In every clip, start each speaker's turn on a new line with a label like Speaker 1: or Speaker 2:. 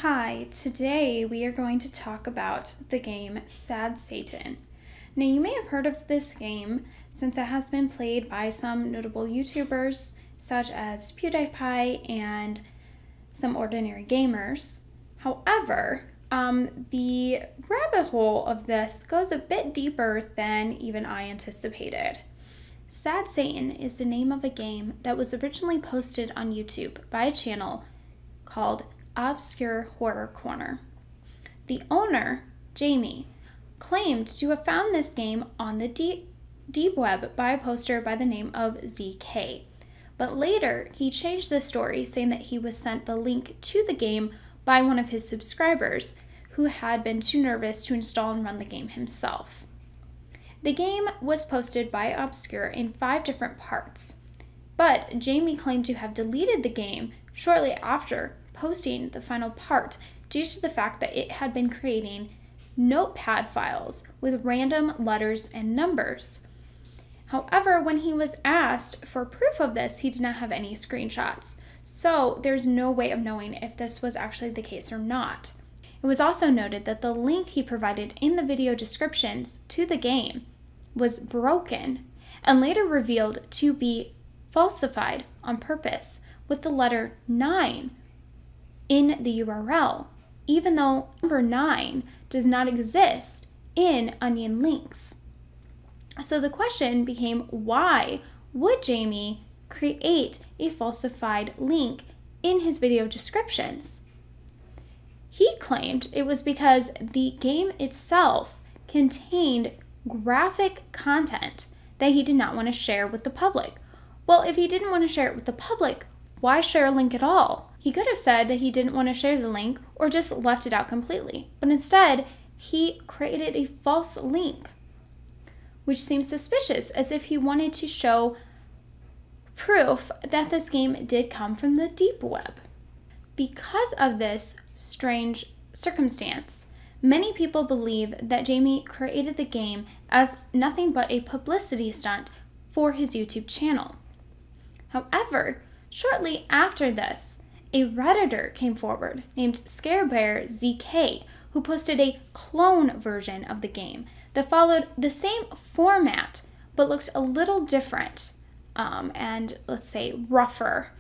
Speaker 1: Hi, today we are going to talk about the game Sad Satan. Now, you may have heard of this game since it has been played by some notable YouTubers such as PewDiePie and some ordinary gamers. However, the rabbit hole of this goes a bit deeper than even I anticipated. Sad Satan is the name of a game that was originally posted on YouTube by a channel called ObscureHorrorCorner. The owner, Jamie, claimed to have found this game on the deep web by a poster by the name of ZK. But later, he changed the story, saying that he was sent the link to the game by one of his subscribers who had been too nervous to install and run the game himself. The game was posted by Obscure in 5 different parts, but Jamie claimed to have deleted the game shortly after posting the final part due to the fact that it had been creating notepad files with random letters and numbers. However, when he was asked for proof of this, he did not have any screenshots, so there's no way of knowing if this was actually the case or not. It was also noted that the link he provided in the video descriptions to the game was broken and later revealed to be falsified on purpose with the letter 9 in the URL, even though number 9 does not exist in onion links. So the question became, why would Jamie create a falsified link in his video descriptions? He claimed it was because the game itself contained graphic content that he did not want to share with the public. Well, if he didn't want to share it with the public, why share a link at all? He could have said that he didn't want to share the link or just left it out completely, but instead he created a false link, which seems suspicious, as if he wanted to show proof that this game did come from the deep web. Because of this strange circumstance, many people believe that Jamie created the game as nothing but a publicity stunt for his YouTube channel. However, shortly after this, a Redditor came forward named ScareBearZK, who posted a clone version of the game that followed the same format but looked a little different and, let's say, rougher,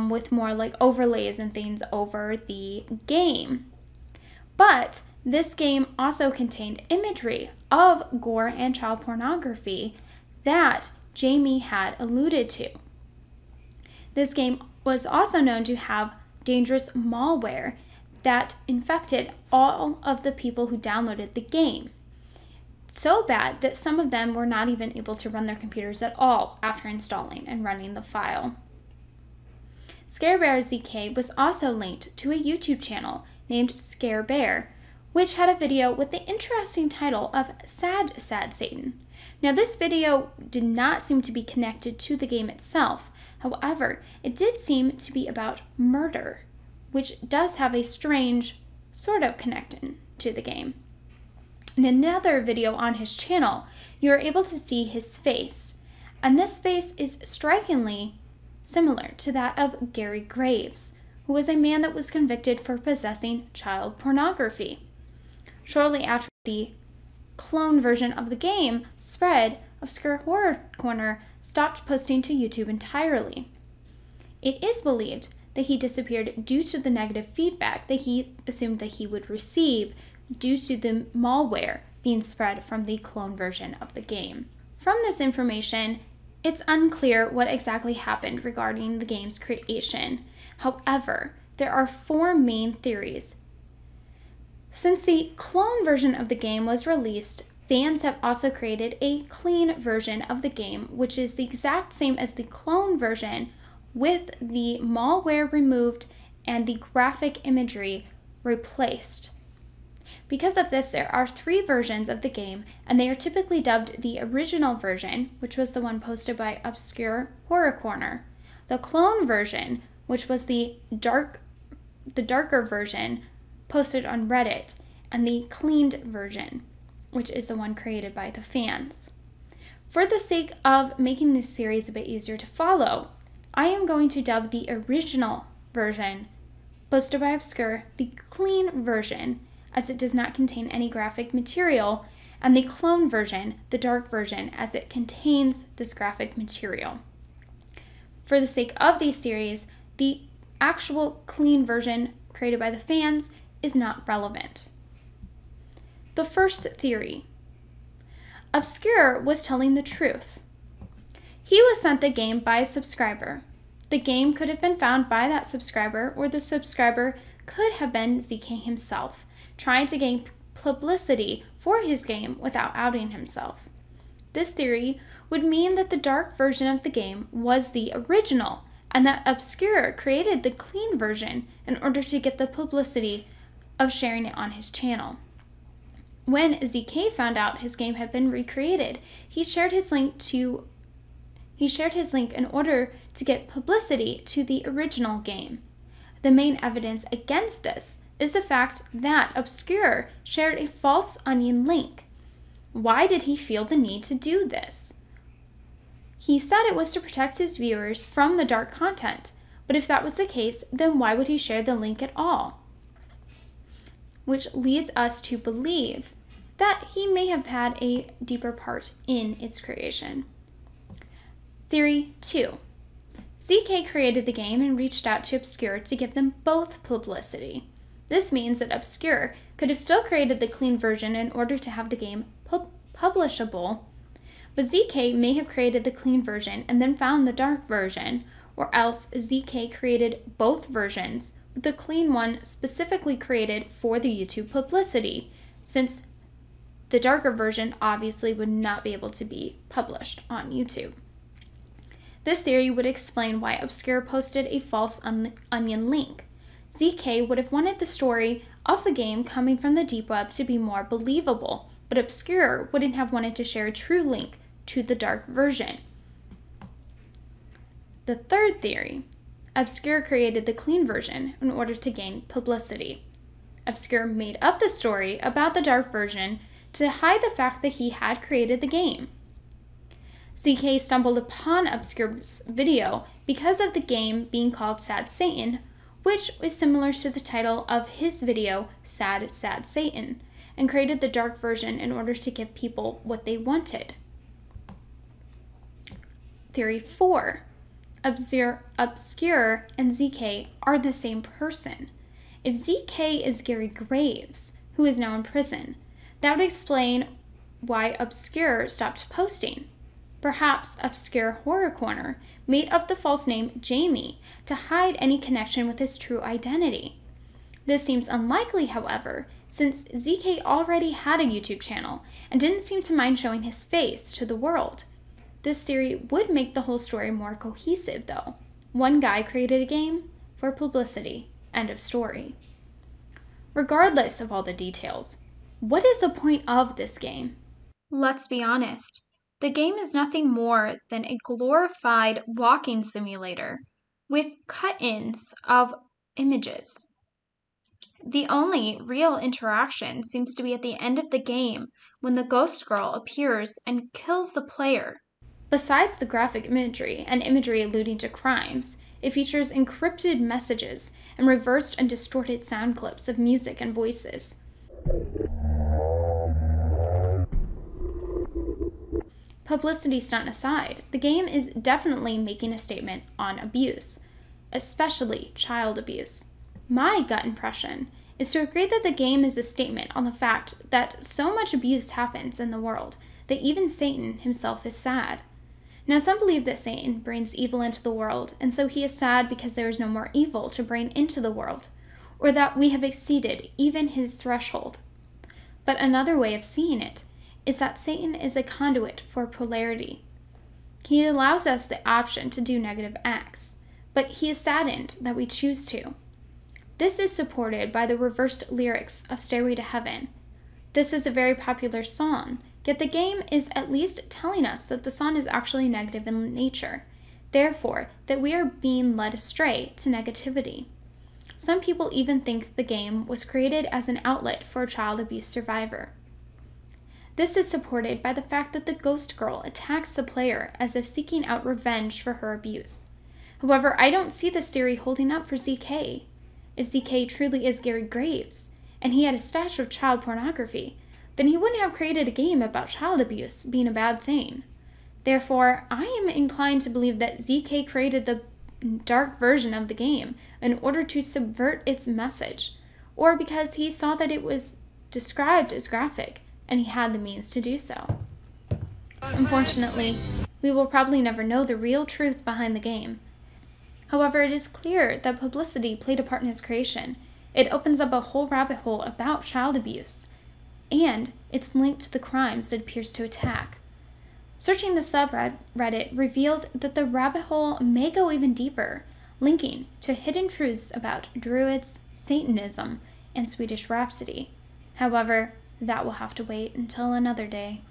Speaker 1: with more like overlays and things over the game. But this game also contained imagery of gore and child pornography that Jamie had alluded to. This game was also known to have dangerous malware that infected all of the people who downloaded the game. So bad that some of them were not even able to run their computers at all after installing and running the file. ScareBearZK was also linked to a YouTube channel named ScareBear, which had a video with the interesting title of Sad Satan. Now, this video did not seem to be connected to the game itself. However, it did seem to be about murder, which does have a strange sort of connection to the game. In another video on his channel, you are able to see his face, and this face is strikingly similar to that of Gary Graves, who was a man that was convicted for possessing child pornography. Shortly after the clone version of the game spread, ObscureHorrorCorner stopped posting to YouTube entirely. It is believed that he disappeared due to the negative feedback that he assumed that he would receive due to the malware being spread from the clone version of the game. From this information, it's unclear what exactly happened regarding the game's creation. However, there are 4 main theories. Since the clone version of the game was released, fans have also created a clean version of the game, which is the exact same as the clone version with the malware removed and the graphic imagery replaced. Because of this, there are 3 versions of the game, and they are typically dubbed the original version, which was the one posted by ObscureHorrorCorner, the clone version, which was the darker version posted on Reddit, and the cleaned version, which is the one created by the fans. For the sake of making this series a bit easier to follow, I am going to dub the original version posted by Obscure the clean version, as it does not contain any graphic material, and the clone version, the dark version, as it contains this graphic material. For the sake of these series, the actual clean version created by the fans is not relevant. The first theory. Obscure was telling the truth. He was sent the game by a subscriber. The game could have been found by that subscriber, or the subscriber could have been ZK himself, trying to gain publicity for his game without outing himself. This theory would mean that the dark version of the game was the original, and that Obscure created the clean version in order to get the publicity of sharing it on his channel. When ZK found out his game had been recreated, he shared his link in order to get publicity to the original game. The main evidence against this is the fact that Obscure shared a false onion link. Why did he feel the need to do this? He said it was to protect his viewers from the dark content, but if that was the case, then why would he share the link at all? Which leads us to believe that he may have had a deeper part in its creation. Theory 2. ZK created the game and reached out to Obscure to give them both publicity. This means that Obscure could have still created the clean version in order to have the game publishable, but ZK may have created the clean version and then found the dark version, or else ZK created both versions, with the clean one specifically created for the YouTube publicity, since the darker version obviously would not be able to be published on YouTube. This theory would explain why Obscure posted a false onion link. ZK would have wanted the story of the game coming from the deep web to be more believable, but Obscure wouldn't have wanted to share a true link to the dark version. The third theory. Obscure created the clean version in order to gain publicity. Obscure made up the story about the dark version to hide the fact that he had created the game. ZK stumbled upon Obscure's video because of the game being called Sad Satan, which is similar to the title of his video, Sad Satan, and created the dark version in order to give people what they wanted. Theory 4. Obscure and ZK are the same person. If ZK is Gary Graves, who is now in prison, that would explain why Obscure stopped posting. Perhaps ObscureHorrorCorner made up the false name Jamie to hide any connection with his true identity. This seems unlikely, however, since ZK already had a YouTube channel and didn't seem to mind showing his face to the world. This theory would make the whole story more cohesive, though. One guy created a game for publicity. End of story. Regardless of all the details, what is the point of this game? Let's be honest. The game is nothing more than a glorified walking simulator with cut-ins of images. The only real interaction seems to be at the end of the game when the ghost girl appears and kills the player. Besides the graphic imagery and imagery alluding to crimes, it features encrypted messages and reversed and distorted sound clips of music and voices. Publicity stunt aside, the game is definitely making a statement on abuse, especially child abuse. My gut impression is to agree that the game is a statement on the fact that so much abuse happens in the world that even Satan himself is sad. Now, some believe that Satan brings evil into the world, and so he is sad because there is no more evil to bring into the world, or that we have exceeded even his threshold. But another way of seeing it is that Satan is a conduit for polarity. He allows us the option to do negative acts, but he is saddened that we choose to. This is supported by the reversed lyrics of Stairway to Heaven. This is a very popular song, yet the game is at least telling us that the song is actually negative in nature, therefore that we are being led astray to negativity. Some people even think the game was created as an outlet for a child abuse survivor. This is supported by the fact that the ghost girl attacks the player as if seeking out revenge for her abuse. However, I don't see this theory holding up for ZK. if ZK truly is Gary Graves, and he had a stash of child pornography, then he wouldn't have created a game about child abuse being a bad thing. Therefore, I am inclined to believe that ZK created the dark version of the game in order to subvert its message, or because he saw that it was described as graphic, and he had the means to do so. Unfortunately, we will probably never know the real truth behind the game. However, it is clear that publicity played a part in his creation. It opens up a whole rabbit hole about child abuse, and it's linked to the crimes it appears to attack. Searching the subreddit revealed that the rabbit hole may go even deeper, linking to hidden truths about Druids, Satanism, and Swedish Rhapsody. However, that will have to wait until another day.